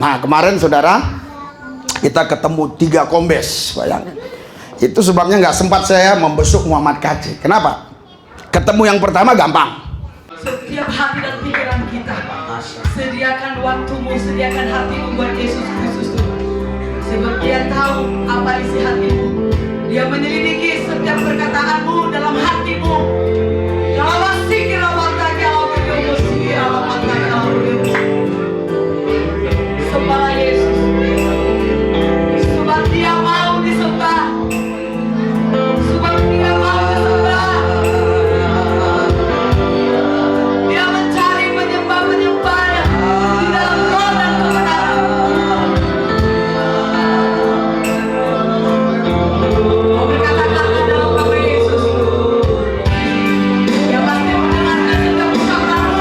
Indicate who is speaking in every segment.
Speaker 1: Nah kemarin saudara kita ketemu 3 kombes, bayangin. Itu sebabnya nggak sempat saya membesuk Muhammad Kaci. Kenapa? Ketemu yang pertama gampang.
Speaker 2: Setiap hati dan pikiran kita, sediakan waktumu, sediakan hatimu buat Yesus Kristus Tuhan. Sebab Dia tahu apa isi hatimu. Dia menyelidiki setiap perkataanmu dalam hatimu. Kalau masih kira mata kalau berjodoh, kira mata kalau berjodoh. Sembahlah Yesus. Sebab Dia mau disembah. Sebab Dia mau disembah. Dia mencari penyembah-penyembahnya di dalam roh dan kebenaran. Mau berkata-kata dalam nama Yesus. Dia pasti mendengarkan setiap ucapanmu.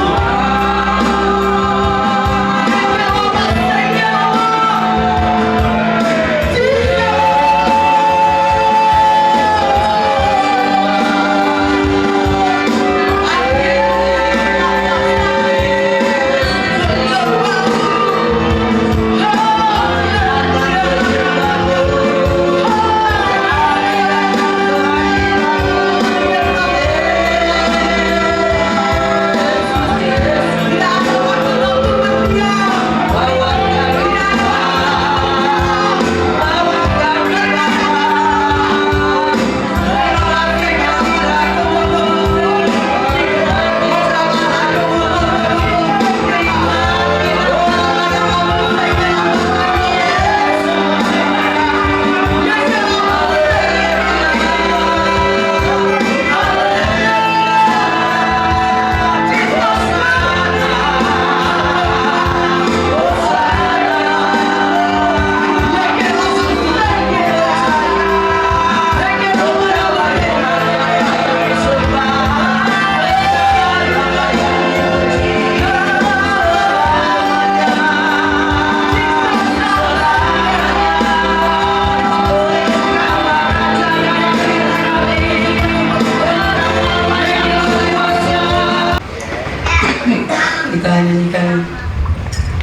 Speaker 2: Kita nyanyikan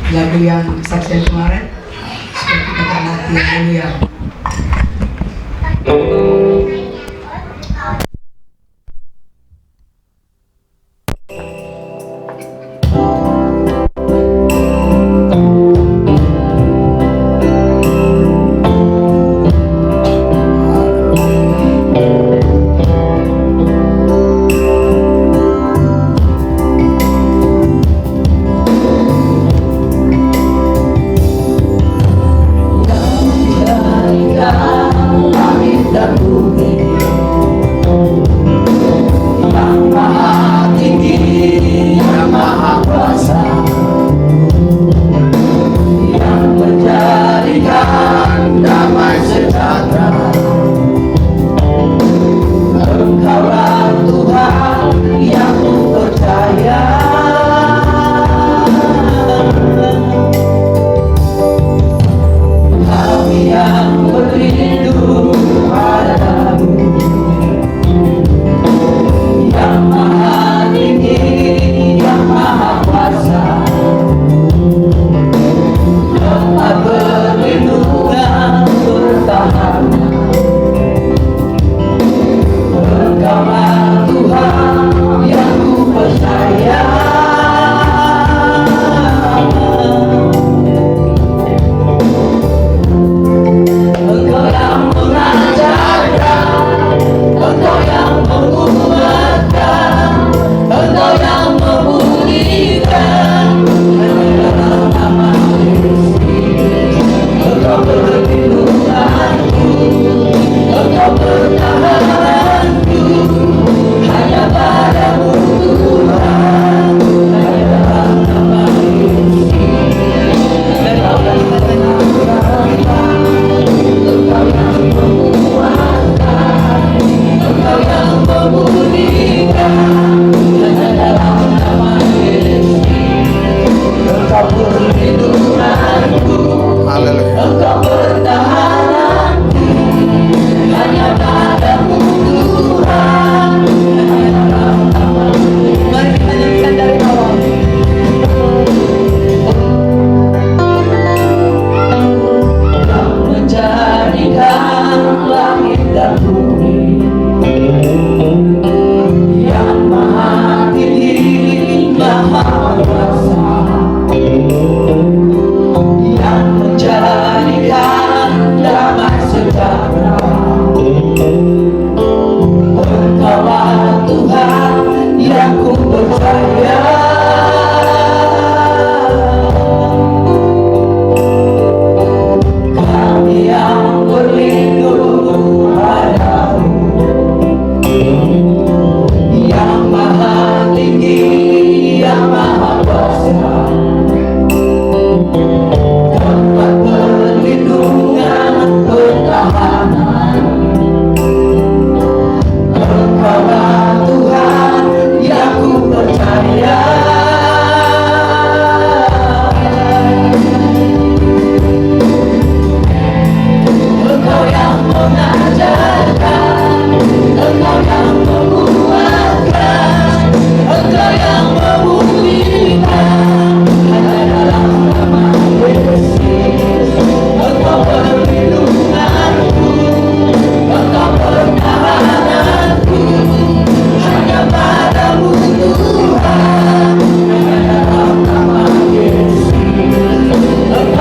Speaker 2: lagu yang kesaksian kemarin seperti kata hati yang mulia.
Speaker 3: Langit dan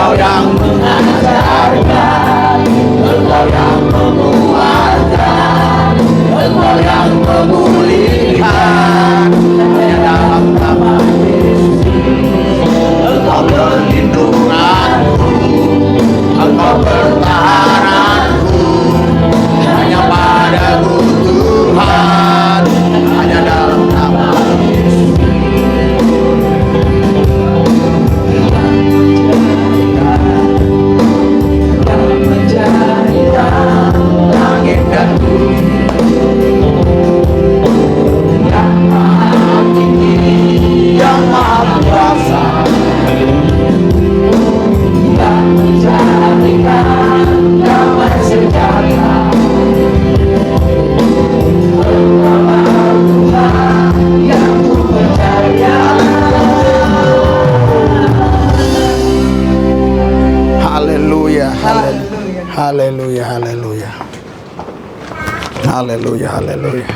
Speaker 1: Engkau yang mengajarkan, Engkau yang menguatkan, Engkau yang memulihkan. Hanya dalam nama Yesus, Engkau perlindunganku, Engkau pertahananku. Hanya padamu Tuhan, hanya dalam nama Yesus. Menjadikan langit dan bumi, yang maha tinggi, yang maha kuasa, yang menjadikan damai sejahtera. Engkaulah Tuhan yang ku percaya. Haleluya, haleluya, haleluya, haleluya, haleluya,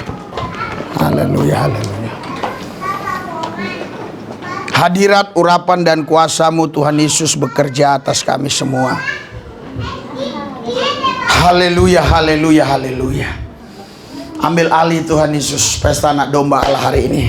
Speaker 1: haleluya, haleluya. Hadirat, urapan, dan kuasa-Mu Tuhan Yesus bekerja atas kami semua. Haleluya, haleluya, haleluya. Ambil alih Tuhan Yesus pesta anak domba Allah hari ini.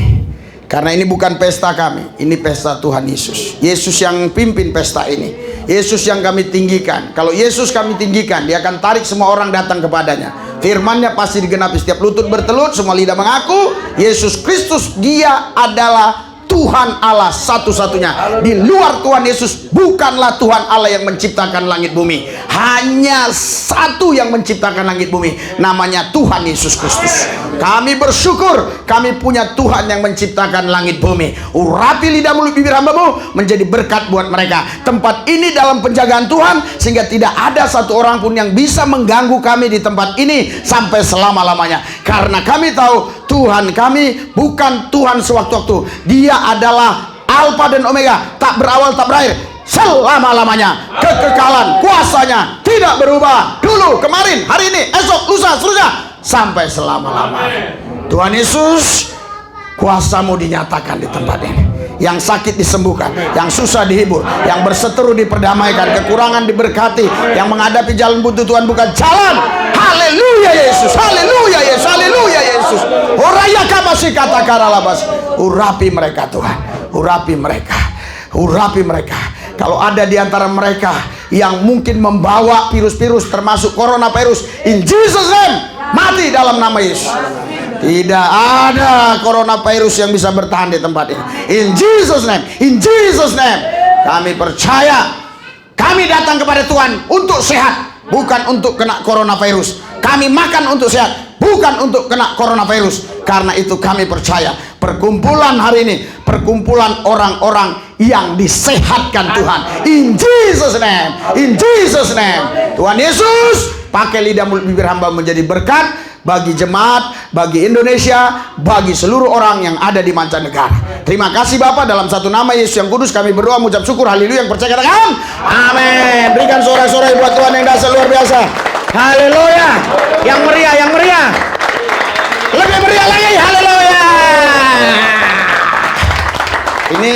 Speaker 1: Karena ini bukan pesta kami, ini pesta Tuhan Yesus. Yesus yang pimpin pesta ini, Yesus yang kami tinggikan. Kalau Yesus kami tinggikan, Dia akan tarik semua orang datang kepadanya. Firman-Nya pasti digenapi, setiap lutut bertelut, semua lidah mengaku Yesus Kristus Dia adalah Tuhan Allah satu-satunya. Di luar Tuhan Yesus bukanlah Tuhan Allah yang menciptakan langit bumi. Hanya satu yang menciptakan langit bumi, namanya Tuhan Yesus Kristus. Kami bersyukur kami punya Tuhan yang menciptakan langit bumi. Urapi lidah mulut bibir hamba-Mu menjadi berkat buat mereka. Tempat ini dalam penjagaan Tuhan, sehingga tidak ada satu orang pun yang bisa mengganggu kami di tempat ini sampai selama-lamanya. Karena kami tahu Tuhan kami bukan Tuhan sewaktu-waktu. Dia adalah Alfa dan Omega, tak berawal tak berakhir, selama-lamanya. Kekekalan kuasanya tidak berubah, dulu, kemarin, hari ini, esok, lusa, seterusnya, sampai selama-lamanya. Tuhan Yesus, kuasa-Mu dinyatakan di tempat ini. Yang sakit disembuhkan, yang susah dihibur, yang berseteru diperdamaikan, kekurangan diberkati, yang menghadapi jalan buntu Tuhan bukan jalan. Haleluya Yesus, haleluya Yesus, haleluya Yesus. Oraya kabasi kata karalabas. Urapi mereka Tuhan, urapi mereka, urapi mereka. Kalau ada di antara mereka yang mungkin membawa virus-virus termasuk coronavirus, in Jesus name, mati dalam nama Yesus. Tidak ada coronavirus yang bisa bertahan di tempat ini. In Jesus name, in Jesus name. Kami percaya, kami datang kepada Tuhan untuk sehat, bukan untuk kena coronavirus. Kami makan untuk sehat, bukan untuk kena coronavirus. Karena itu kami percaya perkumpulan hari ini, perkumpulan orang-orang yang disehatkan Tuhan. In Jesus name, in Jesus name. Tuhan Yesus, pakai lidah mulut bibir hamba menjadi berkat bagi jemaat, bagi Indonesia, bagi seluruh orang yang ada di mancanegara. Terima kasih Bapa, dalam satu nama Yesus yang kudus kami berdoa mengucap syukur. Haleluya. Yang percaya katakan amin. Berikan sorak-sorai buat Tuhan yang dahsyat luar biasa. Haleluya. Yang meriah, yang meriah, lebih meriah lagi. Haleluya. Ini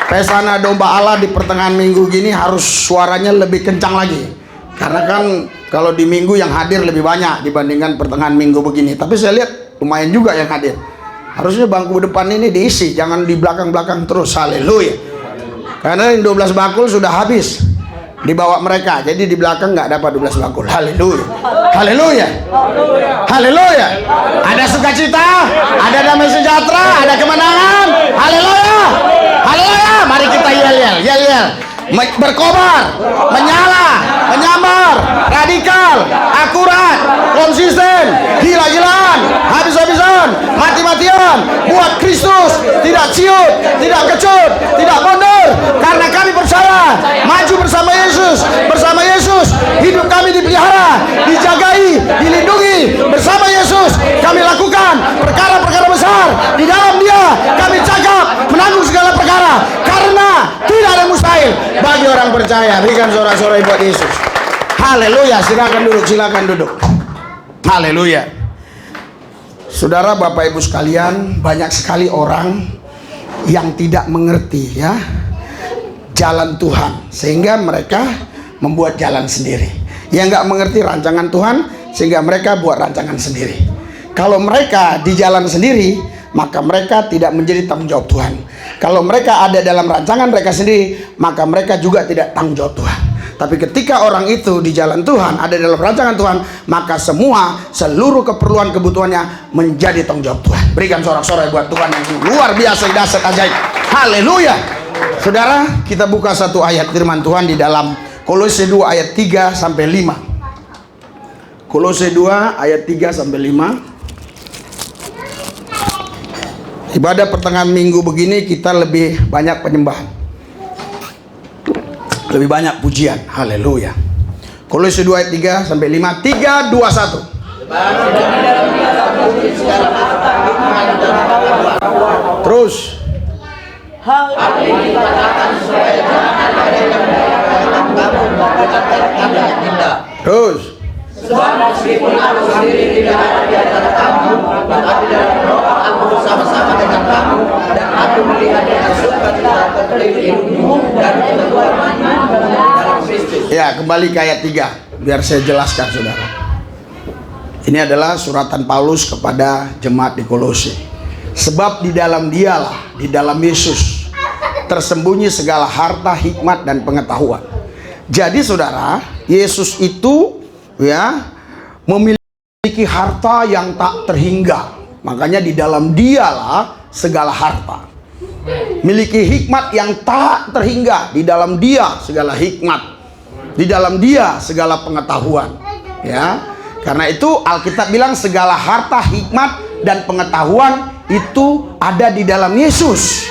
Speaker 1: pesta domba Allah di pertengahan minggu gini harus suaranya lebih kencang lagi. Karena kan kalau di minggu yang hadir lebih banyak dibandingkan pertengahan minggu begini. Tapi saya lihat lumayan juga yang hadir. Harusnya bangku depan ini diisi, jangan di belakang-belakang terus. Haleluya. Karena 12 bakul sudah habis dibawa mereka, jadi di belakang nggak dapat 12 bakul. Haleluya. Haleluya. Haleluya. Ada sukacita, ada damai sejahtera, ada kemenangan. Haleluya. Haleluya. Mari kita yel-yel, yel-yel. Berkobar, menyala, menyambar, radikal, akurat, konsisten, gila-gilaan, habis-habisan, mati-matian, buat Kristus, tidak ciut, tidak kecut, tidak mundur. Karena kami percaya, maju bersama Yesus, bersama Yesus, hidup kami dipelihara, dijagai, dilindungi. Bersama Yesus, kami lakukan perkara-perkara besar. Di dalam Dia, kami cakap menanggung segala perkara. Karena tidak ada mustahil bagi orang percaya. Berikan sorak-sorai buat Yesus. Haleluya. Silakan duduk, silakan duduk. Haleluya. Saudara, Bapak Ibu sekalian, banyak sekali orang yang tidak mengerti ya jalan Tuhan, sehingga mereka membuat jalan sendiri. Yang nggak mengerti rancangan Tuhan, sehingga mereka buat rancangan sendiri. Kalau mereka di jalan sendiri, maka mereka tidak menjadi tanggung jawab Tuhan. Kalau mereka ada dalam rancangan mereka sendiri, maka mereka juga tidak tanggung jawab Tuhan. Tapi ketika orang itu di jalan Tuhan, ada dalam rancangan Tuhan, maka semua, seluruh keperluan kebutuhannya menjadi tanggung jawab Tuhan. Berikan sorak-sorai buat Tuhan yang luar biasa, dahsyat, ajaib. Haleluya. Saudara, kita buka satu ayat firman Tuhan di dalam Kolose 2 ayat 3 sampai 5. Kolose 2 ayat 3 sampai 5. Ibadah pertengahan minggu begini kita lebih banyak penyembahan, lebih banyak pujian. Haleluya. Kolose 2 ayat 3 sampai 5. 3, 2, 1. Terus.
Speaker 3: Hal ini dikatakan supaya jangan ada yang memberdayakan kamu tidak tidak.
Speaker 1: Terus.
Speaker 3: Sebab meskipun aku sendiri tidak ada di antara kamu, tetapi dalam roh aku bersama-sama dengan kamu, dan aku melihat dengan sukacita terkait hidupmu dan keteguhanmu dalam Kristus.
Speaker 1: Ya, kembali ke ayat 3 biar saya jelaskan, saudara. Ini adalah suratan Paulus kepada jemaat di Kolose. Sebab di dalam Dialah, di dalam Yesus, tersembunyi segala harta, hikmat, dan pengetahuan. Jadi saudara, Yesus itu ya memiliki harta yang tak terhingga. Makanya di dalam Dialah segala harta. Miliki hikmat yang tak terhingga. Di dalam Dia segala hikmat. Di dalam Dia segala pengetahuan. Ya, karena itu Alkitab bilang segala harta, hikmat, dan pengetahuan itu ada di dalam Yesus.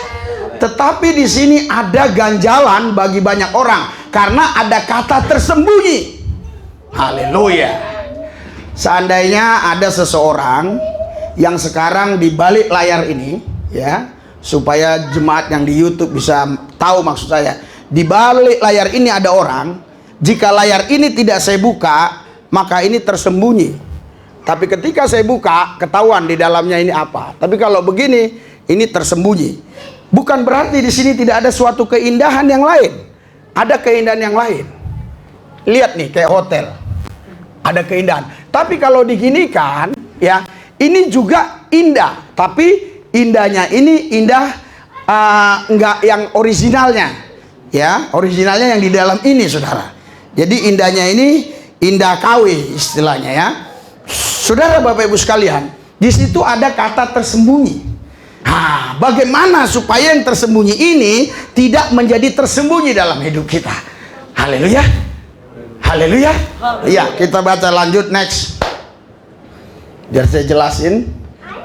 Speaker 1: Tetapi di sini ada ganjalan bagi banyak orang karena ada kata tersembunyi. Haleluya. Seandainya ada seseorang yang sekarang di balik layar ini, ya, supaya jemaat yang di YouTube bisa tahu maksud saya. Di balik layar ini ada orang, jika layar ini tidak saya buka, maka ini tersembunyi. Tapi ketika saya buka, ketahuan di dalamnya ini apa. Tapi kalau begini, ini tersembunyi. Bukan berarti di sini tidak ada suatu keindahan yang lain. Ada keindahan yang lain. Lihat nih, kayak hotel. Ada keindahan. Tapi kalau diginikan, ya, ini juga indah. Tapi indahnya ini indah enggak yang originalnya. Ya, originalnya yang di dalam ini, saudara. Jadi indahnya ini indah KW istilahnya, ya. Saudara, Bapak Ibu sekalian, di situ ada kata tersembunyi. Nah, bagaimana supaya yang tersembunyi ini tidak menjadi tersembunyi dalam hidup kita? Haleluya. Haleluya. Iya, kita baca lanjut next. Biar saya jelasin.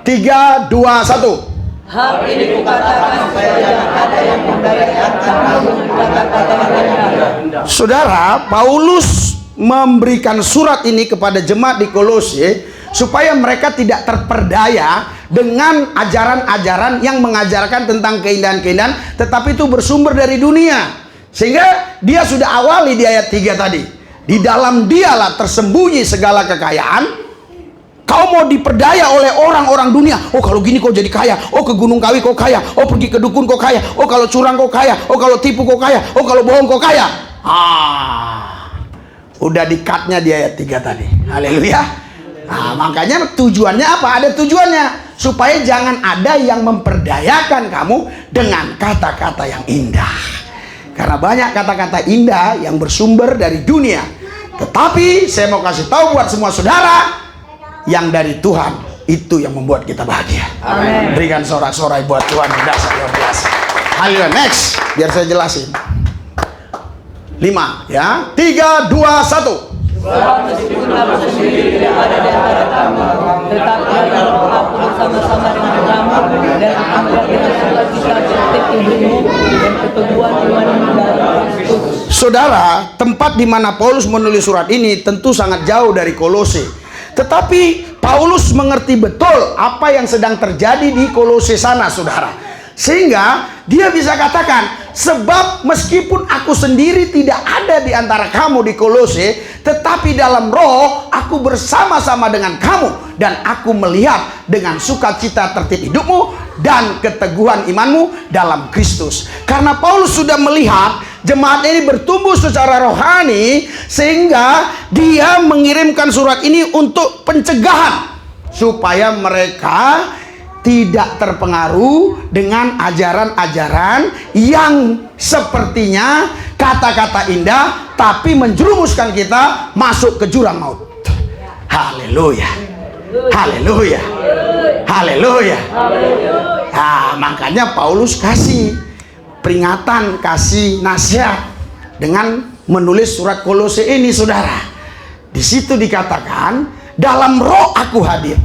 Speaker 1: 3, 2, 1.
Speaker 3: Hal ini kukatakan supaya jangan ada yang memberdayakan kamu dengan kata-kata yang indah.
Speaker 1: Saudara, Paulus memberikan surat ini kepada jemaat di Kolose supaya mereka tidak terperdaya dengan ajaran-ajaran yang mengajarkan tentang keindahan-keindahan, tetapi itu bersumber dari dunia. Sehingga dia sudah awali di ayat 3 tadi. Di dalam Dialah tersembunyi segala kekayaan. Kau mau diperdaya oleh orang-orang dunia. Oh, kalau gini kau jadi kaya. Oh, ke Gunung Kawi kau kaya. Oh, pergi ke dukun kau kaya. Oh, kalau curang kau kaya. Oh, kalau tipu kau kaya. Oh, kalau bohong kau kaya. Udah di-cut-nya di ayat 3 tadi. Haleluya. Nah, makanya tujuannya apa? Ada tujuannya. Supaya jangan ada yang memperdayakan kamu dengan kata-kata yang indah. Karena banyak kata-kata indah yang bersumber dari dunia. Tetapi saya mau kasih tahu buat semua saudara, yang dari Tuhan itu yang membuat kita bahagia.
Speaker 3: Amin.
Speaker 1: Berikan sorak-sorai buat Tuhan yang dasar luar biasa. Haleluya. Next, biar saya jelasin. 5, ya. 3, 2, 1.
Speaker 3: Sebab meskipun aku sendiri tidak ada di antara kamu, tetapi dalam roh aku bersama-sama dengan kamu, dan akan melihat dengan sukacita tertib hidupmu dan keteguhan imanmu dalam Kristus.
Speaker 1: Saudara, tempat di mana Paulus menulis surat ini tentu sangat jauh dari Kolose. Tetapi Paulus mengerti betul apa yang sedang terjadi di Kolose sana, saudara. Sehingga dia bisa katakan, sebab meskipun aku sendiri tidak ada di antara kamu di Kolose, tetapi dalam roh aku bersama-sama dengan kamu, dan aku melihat dengan sukacita tertib hidupmu dan keteguhan imanmu dalam Kristus. Karena Paulus sudah melihat jemaat ini bertumbuh secara rohani, sehingga dia mengirimkan surat ini untuk pencegahan supaya mereka tidak terpengaruh dengan ajaran-ajaran yang sepertinya kata-kata indah tapi menjerumuskan kita masuk ke jurang maut. Haleluya, haleluya, haleluya. Nah, makanya Paulus kasih peringatan, kasih nasihat dengan menulis surat Kolose ini, saudara. Di situ dikatakan, dalam roh aku hadir.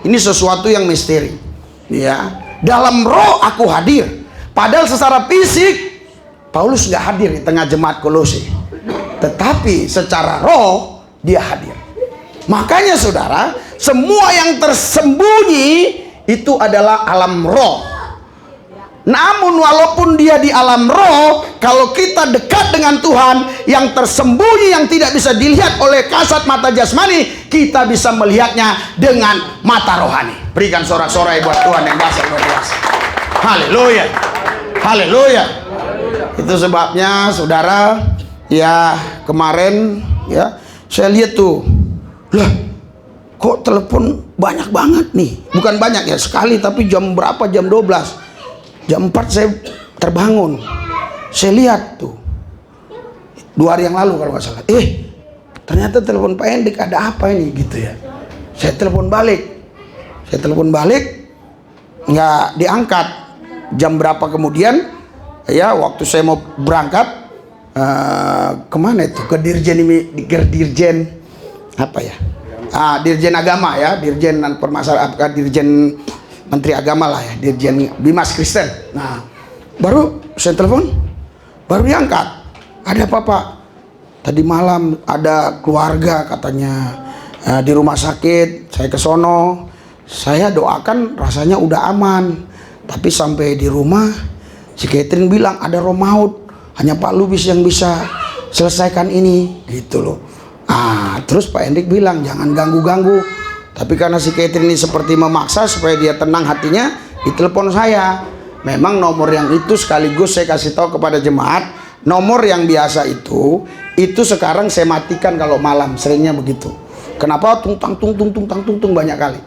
Speaker 1: Ini sesuatu yang misteri. Ya, dalam roh aku hadir. Padahal secara fisik Paulus nggak hadir di tengah jemaat Kolose, tetapi secara roh dia hadir. Makanya saudara, semua yang tersembunyi itu adalah alam roh. Namun walaupun dia di alam roh, kalau kita dekat dengan Tuhan, yang tersembunyi, yang tidak bisa dilihat oleh kasat mata jasmani, kita bisa melihatnya dengan mata rohani. Berikan sorak-sorai buat Tuhan yang dahsyat luar biasa. Haleluya, haleluya. Itu sebabnya saudara, ya kemarin ya saya lihat tuh, lah kok telepon banyak banget nih. Bukan banyak ya, sekali, tapi jam berapa, jam 12, jam 4 saya terbangun, saya lihat tuh 2 hari yang lalu kalau nggak salah, ternyata telepon Pak Endik, ada apa ini gitu ya. Saya telepon balik, nggak diangkat. Jam berapa kemudian ya, waktu saya mau berangkat kemana itu, ke Dirjen apa ya, Dirjen Agama ya, Dirjen permasalahan, Dirjen Menteri Agama lah ya, Dirjen Bimas Kristen. Nah, baru saya telepon, baru diangkat. Ada apa Pak? Tadi malam ada keluarga katanya di rumah sakit. Saya ke sono, saya doakan rasanya udah aman. Tapi sampai di rumah, si Catherine bilang ada roh maut. Hanya Pak Lubis yang bisa selesaikan ini, gitu loh. Terus Pak Endik bilang jangan ganggu-ganggu. Tapi karena si Catherine ini seperti memaksa supaya dia tenang hatinya, ditelepon saya. Memang nomor yang itu sekaligus saya kasih tahu kepada jemaat, nomor yang biasa itu sekarang saya matikan kalau malam, seringnya begitu. Kenapa? Tung tang banyak kali.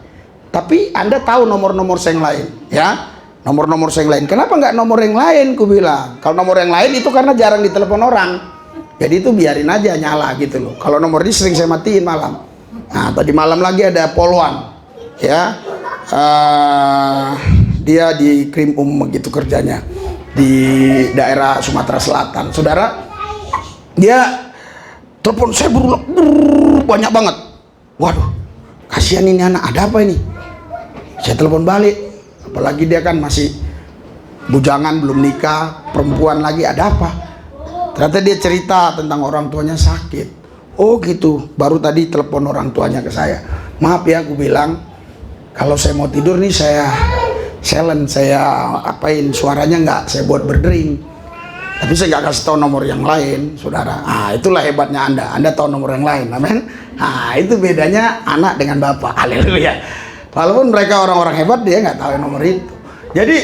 Speaker 1: Tapi Anda tahu nomor-nomor saya yang lain, ya? Nomor-nomor saya yang lain. Kenapa nggak nomor yang lain? Ku bilang. Kalau nomor yang lain itu karena jarang ditelepon orang. Jadi itu biarin aja nyala gitu loh. Kalau nomor ini sering saya matiin malam. Nah, tadi malam lagi ada Polwan, ya, dia di Krim begitu kerjanya di daerah Sumatera Selatan. Saudara, dia telepon saya berulang, banyak banget. Waduh, kasihan ini anak, ada apa ini? Saya telepon balik, apalagi dia kan masih bujangan, belum nikah, perempuan lagi, ada apa? Ternyata dia cerita tentang orang tuanya sakit. Oh gitu, baru tadi telepon orang tuanya ke saya. Maaf ya, aku bilang kalau saya mau tidur nih saya silent, saya apain, suaranya nggak saya buat berdering. Tapi saya nggak kasih tahu nomor yang lain, saudara. Itulah hebatnya Anda tahu nomor yang lain, amin. Itu bedanya anak dengan bapak, haleluya. Walaupun mereka orang-orang hebat, dia nggak tahu nomor itu. Jadi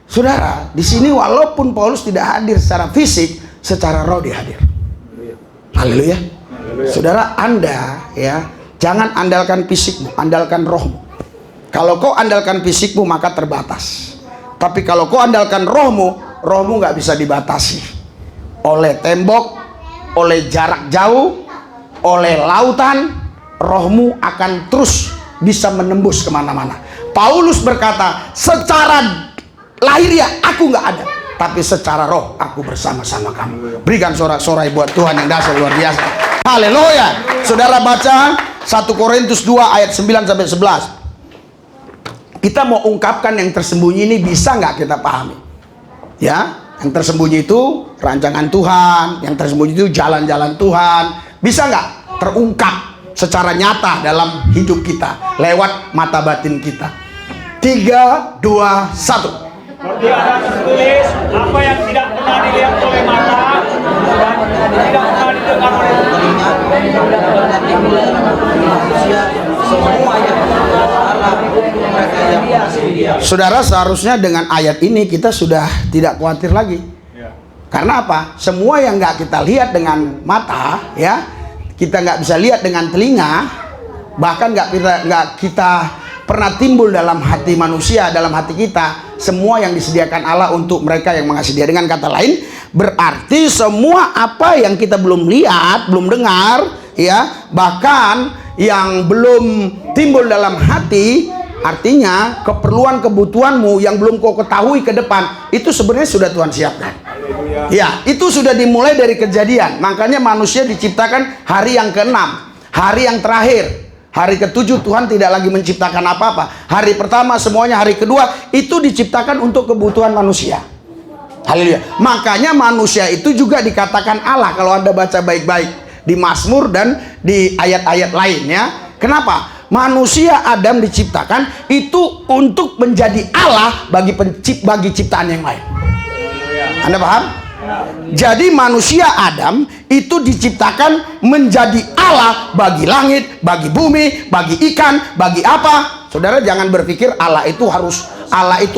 Speaker 1: saudara, di sini walaupun Paulus tidak hadir secara fisik, secara roh dia hadir, haleluya. Saudara, Anda ya jangan andalkan fisikmu, andalkan rohmu. Kalau kau andalkan fisikmu maka terbatas. Tapi kalau kau andalkan rohmu, rohmu nggak bisa dibatasi oleh tembok, oleh jarak jauh, oleh lautan. Rohmu akan terus bisa menembus kemana-mana. Paulus berkata, secara lahiriah aku nggak ada, tapi secara roh aku bersama-sama kamu. Berikan sorak-sorai buat Tuhan yang dahsyat luar biasa. Haleluya. Saudara baca 1 Korintus 2 ayat 9-11. Kita mau ungkapkan yang tersembunyi ini, bisa nggak kita pahami? Ya, yang tersembunyi itu rancangan Tuhan, yang tersembunyi itu jalan-jalan Tuhan. Bisa nggak terungkap secara nyata dalam hidup kita lewat mata batin kita? 3, 2, 1.
Speaker 4: Seperti ada tertulis, apa yang tidak pernah dilihat oleh mata dan tidak pernah didengar oleh telinga,
Speaker 1: Saudara, seharusnya dengan ayat ini kita sudah tidak khawatir lagi. Karena apa? Semua yang nggak kita lihat dengan mata, ya, kita nggak bisa lihat dengan telinga, bahkan nggak kita pernah timbul dalam hati manusia, dalam hati kita, semua yang disediakan Allah untuk mereka yang mengasihi Dia. Dengan kata lain, berarti semua apa yang kita belum lihat, belum dengar, ya, bahkan yang belum timbul dalam hati, artinya keperluan kebutuhanmu yang belum kau ketahui ke depan, itu sebenarnya sudah Tuhan siapkan. Ya, itu sudah dimulai dari Kejadian. Makanya manusia diciptakan hari yang ke-6, hari yang terakhir. Hari ke-7 Tuhan tidak lagi menciptakan apa-apa. Hari pertama semuanya, hari kedua itu diciptakan untuk kebutuhan manusia. Haleluya. Makanya manusia itu juga dikatakan Allah kalau Anda baca baik-baik di Mazmur dan di ayat-ayat lainnya. Kenapa? Manusia Adam diciptakan itu untuk menjadi Allah bagi ciptaan yang lain. Anda paham? Jadi manusia Adam itu diciptakan menjadi Allah bagi langit, bagi bumi, bagi ikan, bagi apa? Saudara jangan berpikir Allah itu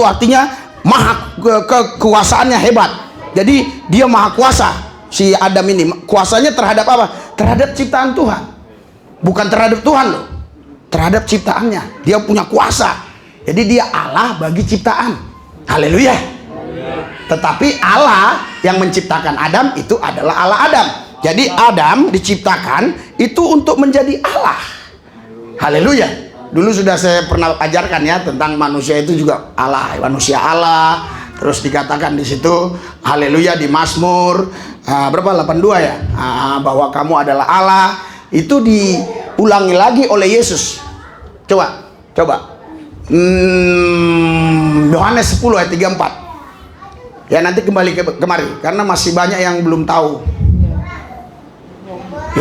Speaker 1: artinya maha kekuasaannya hebat. Jadi dia maha kuasa. Si Adam ini kuasanya terhadap apa? Terhadap ciptaan Tuhan. Bukan terhadap Tuhan loh. Terhadap ciptaannya. Dia punya kuasa. Jadi dia Allah bagi ciptaan. Haleluya. Tetapi Allah yang menciptakan Adam itu adalah Allah Adam. Jadi Adam diciptakan itu untuk menjadi Allah. Haleluya. Dulu sudah saya pernah ajarkan ya tentang manusia itu juga Allah, manusia Allah. Terus dikatakan di situ, haleluya, di Mazmur berapa 82 ya, bahwa kamu adalah Allah. Itu diulangi lagi oleh Yesus. Coba Yohanes 10 ayat 34. Ya nanti kembali kemari karena masih banyak yang belum tahu.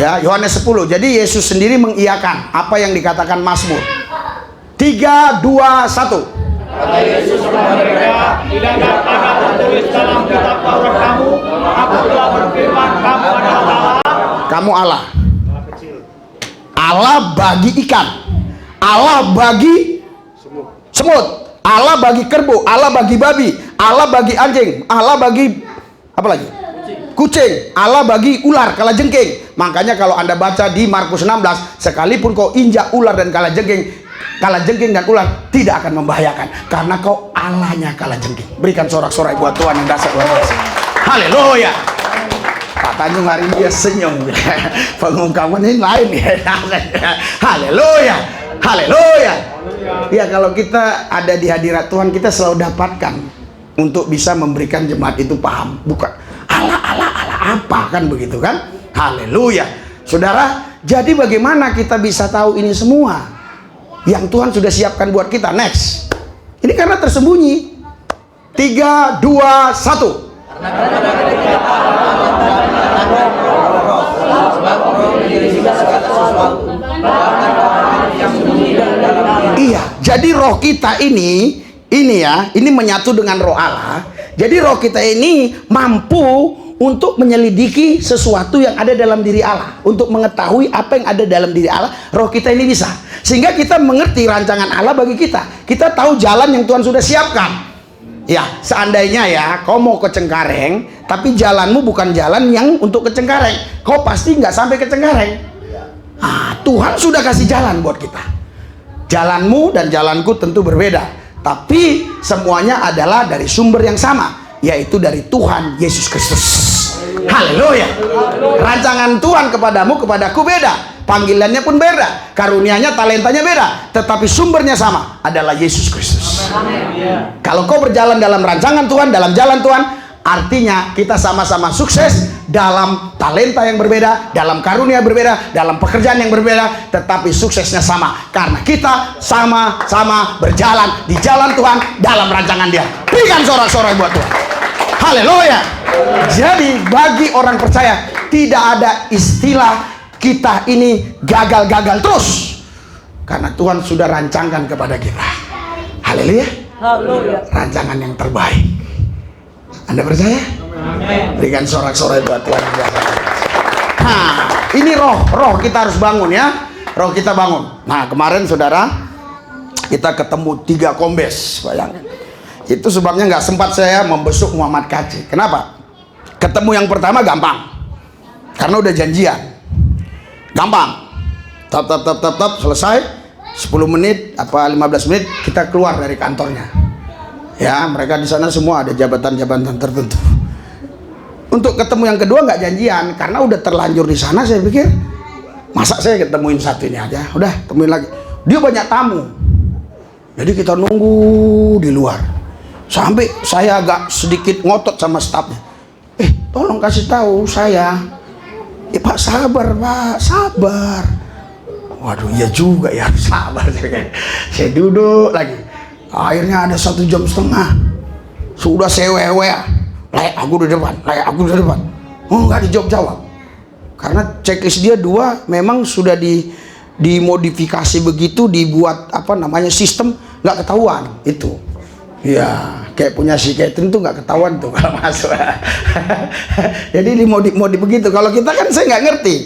Speaker 1: Ya, Yohanes 10. Jadi Yesus sendiri mengiyakan apa yang dikatakan Mazmur. 3, 2, 1.
Speaker 4: Kata Yesus kepada mereka, tidakkah ada tertulis dalam kitab Taurat kamu, aku telah berfirman kamu adalah Allah.
Speaker 1: Kamu Allah. Allah bagi ikan, Allah bagi semut, Allah bagi kerbau, Allah bagi babi, Allah bagi anjing, Allah bagi apa lagi? Kucing, Allah bagi ular, kalajengking. Makanya kalau Anda baca di Markus 16, sekalipun kau injak ular dan kalajengking dan ular tidak akan membahayakan karena kau Allahnya kalajengking. Berikan sorak-sorai buat Tuhan yang dasar luar biasa. Haleluya. Pak Tanjung hari ini dia senyum. Pengungkapan ini lain ya. Haleluya. Haleluya. Ya kalau kita ada di hadirat Tuhan, kita selalu dapatkan untuk bisa memberikan jemaat itu paham. Bukan Allah apa kan begitu kan? Haleluya. Saudara, jadi bagaimana kita bisa tahu ini semua yang Tuhan sudah siapkan buat kita? Next. Ini karena tersembunyi. 3, 2, 1. Iya, jadi roh kita ini menyatu dengan roh Allah. Jadi roh kita ini mampu untuk menyelidiki sesuatu yang ada dalam diri Allah, untuk mengetahui apa yang ada dalam diri Allah. Roh kita ini bisa, sehingga kita mengerti rancangan Allah bagi kita. Kita tahu jalan yang Tuhan sudah siapkan. Ya, seandainya ya kau mau ke Cengkareng, tapi jalanmu bukan jalan yang untuk ke Cengkareng, kau pasti nggak sampai ke Cengkareng. Tuhan sudah kasih jalan buat kita. Jalanmu dan jalanku tentu berbeda, tapi semuanya adalah dari sumber yang sama, yaitu dari Tuhan Yesus Kristus. Haleluya. Rancangan Tuhan kepadamu, kepadaku beda, panggilannya pun beda, karunianya, talentanya beda, tetapi sumbernya sama, adalah Yesus Kristus. Kalau kau berjalan dalam rancangan Tuhan, dalam jalan Tuhan, artinya kita sama-sama sukses dalam talenta yang berbeda, dalam karunia berbeda, dalam pekerjaan yang berbeda, tetapi suksesnya sama karena kita sama-sama berjalan di jalan Tuhan dalam rancangan Dia. Berikan sorak-sorai buat Tuhan. Haleluya. Jadi bagi orang percaya tidak ada istilah kita ini gagal-gagal terus, karena Tuhan sudah rancangkan kepada kita. Haleluya. Rancangan yang terbaik. Anda percaya? Amin. Berikan sorak-sorai buat Tuhan. Nah, ini roh kita harus bangun ya. Roh kita bangun. Nah, kemarin saudara kita ketemu 3 kombes, bayangin. Itu sebabnya nggak sempat saya membesuk Muhammad Kaci. Kenapa? Ketemu yang pertama gampang, karena udah janjian, gampang. Tap, selesai 10 menit apa 15 menit kita keluar dari kantornya. Ya, mereka di sana semua ada jabatan-jabatan tertentu. Untuk ketemu yang kedua nggak janjian, karena udah terlanjur di sana. Saya pikir masa saya ketemuin satu ini aja, udah temuin lagi. Dia banyak tamu, jadi kita nunggu di luar sampai saya agak sedikit ngotot sama stafnya. Tolong kasih tahu saya. Pak, sabar Pak, sabar. Waduh, iya juga ya, sabar. Saya duduk lagi. Akhirnya ada 1,5 jam. Sudah saya wewe, layak aku di depan. Oh, nggak dijawab. Karena checklist dia 2 memang sudah dimodifikasi begitu, dibuat apa namanya sistem nggak ketahuan itu. Ya, kayak punya si Catherine tuh nggak ketahuan tuh kalau masuk. Jadi dimodif begitu. Kalau kita kan saya nggak ngerti.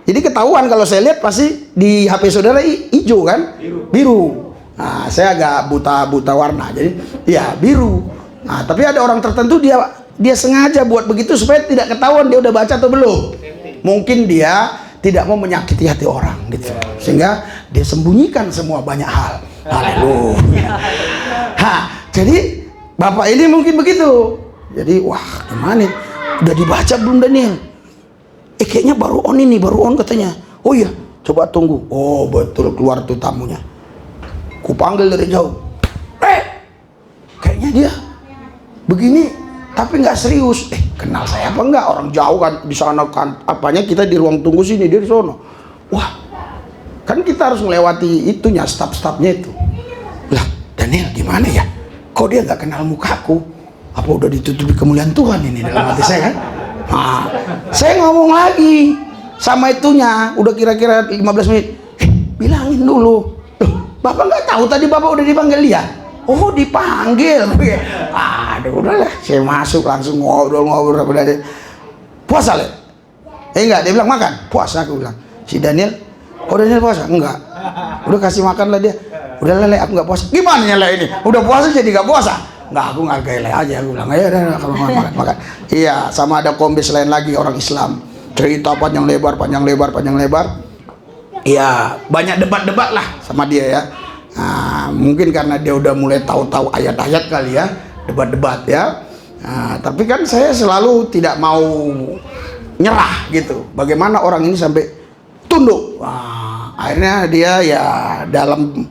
Speaker 1: Jadi ketahuan kalau saya lihat pasti di HP saudara hijau kan, biru. Nah, saya agak buta warna. Jadi ya biru. Nah, tapi ada orang tertentu dia sengaja buat begitu supaya tidak ketahuan dia udah baca atau belum. Mungkin dia tidak mau menyakiti hati orang gitu, sehingga dia sembunyikan semua banyak hal. Haleluya. Jadi bapak ini mungkin begitu. Jadi wah gimana? Udah dibaca belum Daniel? Kayaknya baru on katanya. Oh iya, coba tunggu. Oh betul, keluar tuh tamunya. Kupanggil dari jauh. Kayaknya dia begini tapi nggak serius. Kenal saya apa enggak? Orang jauh kan di sana kan. Apanya kita di ruang tunggu sini, dia di sono. Wah, kan kita harus melewati itunya, staf-stafnya itu. Lah, Daniel gimana ya? Kok dia nggak kenal mukaku? Apa udah ditutupi kemuliaan Tuhan ini dalam hati saya kan? Nah, saya ngomong lagi sama itunya, udah kira-kira 15 menit. Bilangin dulu. Loh, Bapak nggak tahu tadi Bapak udah dipanggil dia? Oh, dipanggil. Aduh, udahlah. Saya masuk langsung ngobrol sama dia. Puasa, Le? Enggak, dia bilang makan. Puasa, aku bilang. Si Daniel, oh Daniel puasa? Enggak. Udah kasih makan lah dia. Udah Le, aku nggak puasa. Gimana ya Le ini? Udah puasa jadi nggak puasa? Enggak, aku ngargai Le aja. Aku bilang, ayo udah makan. Iya, sama ada kombes lain lagi orang Islam. Cerita panjang lebar. Iya, banyak debat-debat lah sama dia ya. Nah, mungkin karena dia udah mulai tahu-tahu ayat-ayat kali ya, debat-debat ya. Nah, tapi kan saya selalu tidak mau nyerah gitu. Bagaimana orang ini sampai tunduk? Wah, akhirnya dia ya dalam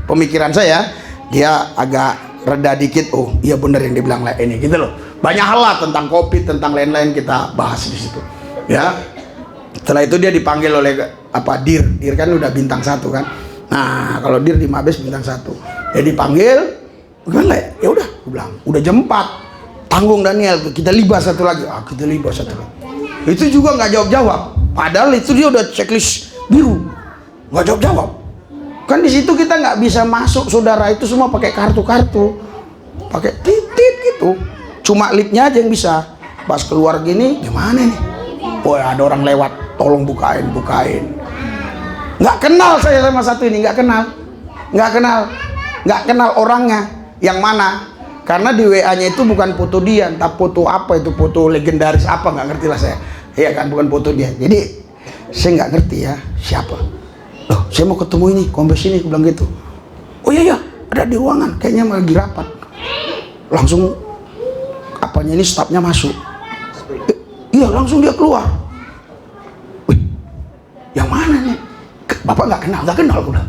Speaker 1: pemikiran saya dia agak reda dikit. Oh iya benar yang dibilang ini gitu loh. Banyak hal lah tentang kopi, tentang lain-lain kita bahas di situ. Ya. Setelah itu dia dipanggil oleh Dir kan udah bintang 1 kan. Nah kalau Dir di Mabes bintang 1, dia dipanggil, gimana ya udah, gue bilang udah jam 4, tanggung Daniel, kita libas satu lagi. Kita libas satu lagi. Itu juga nggak jawab, padahal itu dia udah checklist biru, nggak jawab. Kan di situ kita nggak bisa masuk, saudara itu semua pakai kartu, pakai titit gitu, cuma lipnya aja yang bisa. Pas keluar gini, gimana nih? Oh ada orang lewat, tolong bukain. Nggak kenal saya sama satu ini, nggak kenal orangnya yang mana, karena di WA-nya itu bukan foto dia, entah foto apa itu, foto legendaris apa nggak ngerti lah saya, ya kan, bukan foto dia. Jadi saya nggak ngerti ya siapa. Loh, saya mau ketemu ini kombes ini, aku bilang gitu. Oh iya ada di ruangan, kayaknya lagi rapat. Langsung apanya ini stafnya masuk. Iya langsung dia keluar. Wih, yang mana nih? Bapak nggak kenal aku bilang.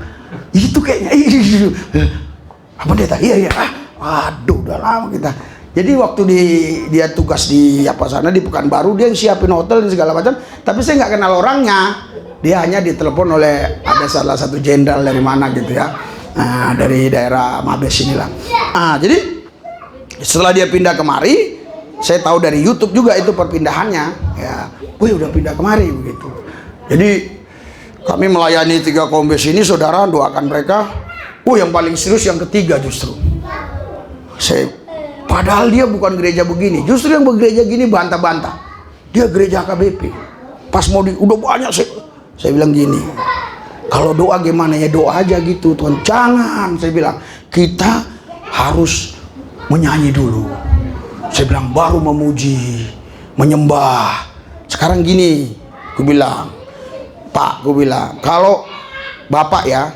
Speaker 1: Itu kayaknya apa dia tadi? Iya. Waduh, udah lama kita. Jadi waktu dia tugas di sana di Pekanbaru, dia yang siapin hotel dan segala macam. Tapi saya nggak kenal orangnya. Dia hanya ditelepon oleh ada salah satu jenderal dari mana gitu ya. Nah, dari daerah Mabes inilah. Jadi setelah dia pindah kemari, saya tahu dari YouTube juga itu perpindahannya. Ya, wih udah pindah kemari begitu. Jadi kami melayani 3 kombes ini, saudara, doakan mereka. Yang paling serius yang ketiga justru. Padahal dia bukan gereja begini. Justru yang bergereja gini bantah-bantah. Dia gereja KBP. Pas mau udah banyak saya bilang gini. Kalau doa gimana ya, doa aja gitu Tuhan. Jangan, saya bilang, kita harus menyanyi dulu. Saya bilang baru memuji, menyembah. Sekarang gini, gue bilang, Pak, gue bilang, kalau Bapak ya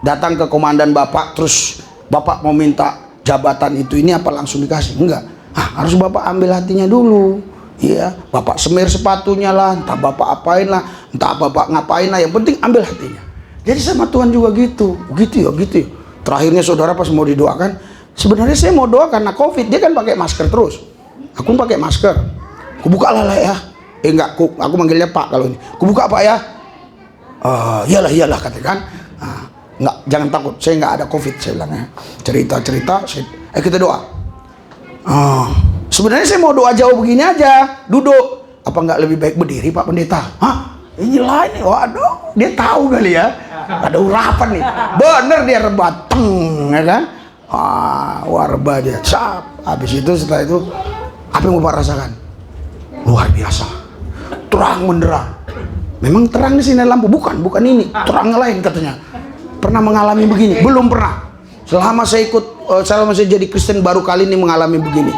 Speaker 1: datang ke komandan Bapak, terus Bapak mau minta jabatan itu ini apa langsung dikasih? Enggak. Harus Bapak ambil hatinya dulu. Iya, Bapak semir sepatunya lah, entah Bapak apain lah, entah Bapak ngapain lah, yang penting ambil hatinya. Jadi sama Tuhan juga gitu ya. Terakhirnya saudara pas mau didoakan, sebenarnya saya mau doa karena COVID, dia kan pakai masker terus. Aku pakai masker, aku buka lah ya. Enggak, aku manggilnya Pak kalau ini. Aku buka Pak ya. Iyalah katakan. Enggak, jangan takut, saya nggak ada COVID, saya bilang ya. Cerita, kita doa. Sebenarnya saya mau doa jauh begini aja, duduk. Apa nggak lebih baik berdiri Pak Pendeta? Ini lain, waduh, dia tahu kali ya. Ada urapan nih, bener dia rebat, ya kan? Warba dia, habis itu setelah itu, apa yang Bapak rasakan? Luar biasa, terang menderang. Memang terang di sini lampu, bukan ini, terangnya lain katanya. Pernah mengalami begini? Belum pernah. Selama saya jadi Kristen baru kali ini mengalami begini.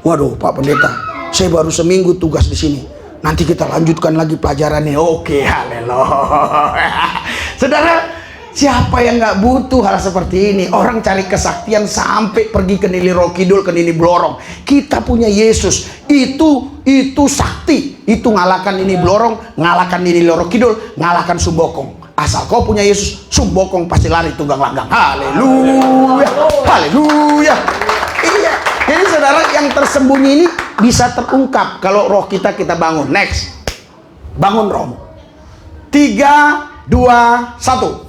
Speaker 1: Waduh, Pak Pendeta, saya baru seminggu tugas di sini. Nanti kita lanjutkan lagi pelajarannya. Oke, haleluya. Saudara, siapa yang nggak butuh hal seperti ini? Orang cari kesaktian sampai pergi ke Nili Roh Kidul, ke Nini Blorong. Kita punya Yesus. Itu sakti. Itu ngalahkan Nini Blorong, ngalahkan Nini Roh Kidul, ngalahkan Sumbokong. Asal kau punya Yesus, Sumbokong pasti lari tunggang langgang. Haleluya. Haleluya. Iya. Jadi saudara, yang tersembunyi ini bisa terungkap kalau roh kita bangun. Next. Bangun rohmu. 3, 2, 1.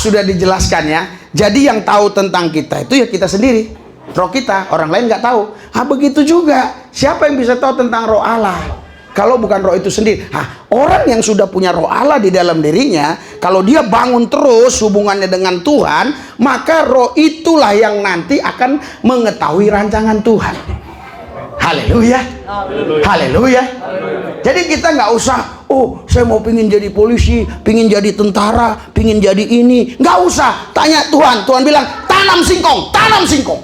Speaker 1: Sudah dijelaskan ya. Jadi yang tahu tentang kita itu ya kita sendiri, roh kita. Orang lain nggak tahu. Begitu juga. Siapa yang bisa tahu tentang roh Allah kalau bukan roh itu sendiri? Orang yang sudah punya roh Allah di dalam dirinya, kalau dia bangun terus hubungannya dengan Tuhan, maka roh itulah yang nanti akan mengetahui rancangan Tuhan. Haleluya. Haleluya. Jadi kita nggak usah, saya mau pingin jadi polisi, pingin jadi tentara, pingin jadi ini. Nggak usah. Tanya Tuhan. Tuhan bilang, tanam singkong, tanam singkong.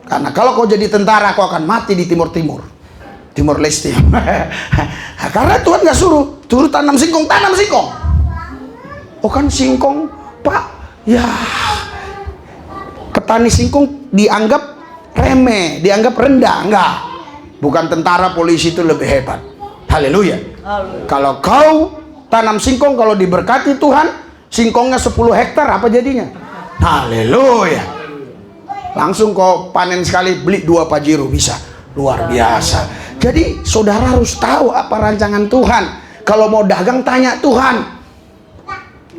Speaker 1: Karena kalau kau jadi tentara, kau akan mati di Timur Leste. Karena Tuhan nggak suruh tanam singkong, tanam singkong. Kan singkong, Pak, ya petani singkong dianggap remeh, dianggap rendah. Enggak. Bukan tentara, polisi itu lebih hebat. Haleluya. Kalau kau tanam singkong, kalau diberkati Tuhan, singkongnya 10 hektar, apa jadinya? Haleluya. Langsung kau panen sekali, beli 2 pajero, bisa. Luar biasa. Jadi saudara harus tahu apa rancangan Tuhan. Kalau mau dagang, tanya Tuhan.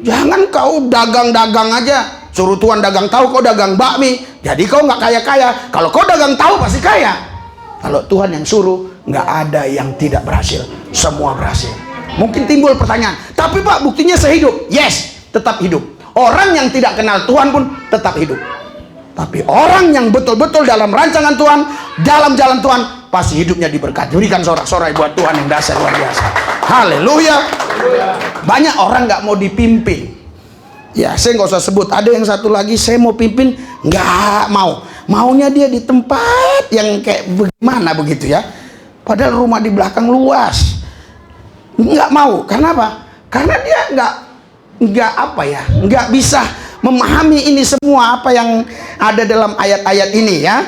Speaker 1: Jangan kau dagang-dagang aja, suruh Tuhan dagang tahu, kau dagang bakmi, jadi kau nggak kaya-kaya. Kalau kau dagang tahu pasti kaya. Kalau Tuhan yang suruh, nggak ada yang tidak berhasil, semua berhasil. Mungkin timbul pertanyaan, tapi Pak, buktinya saya hidup. Yes, tetap hidup. Orang yang tidak kenal Tuhan pun tetap hidup. Tapi orang yang betul-betul dalam rancangan Tuhan, dalam jalan Tuhan, pasti hidupnya diberkati. Berikan sorak-sorai buat Tuhan yang dasar luar biasa. Haleluya. Banyak orang nggak mau dipimpin. Ya, saya nggak usah sebut. Ada yang satu lagi, saya mau pimpin, nggak mau. Maunya dia di tempat yang kayak bagaimana begitu ya. Padahal rumah di belakang luas. Nggak mau. Karena apa? Karena dia nggak bisa memahami ini semua apa yang ada dalam ayat-ayat ini ya.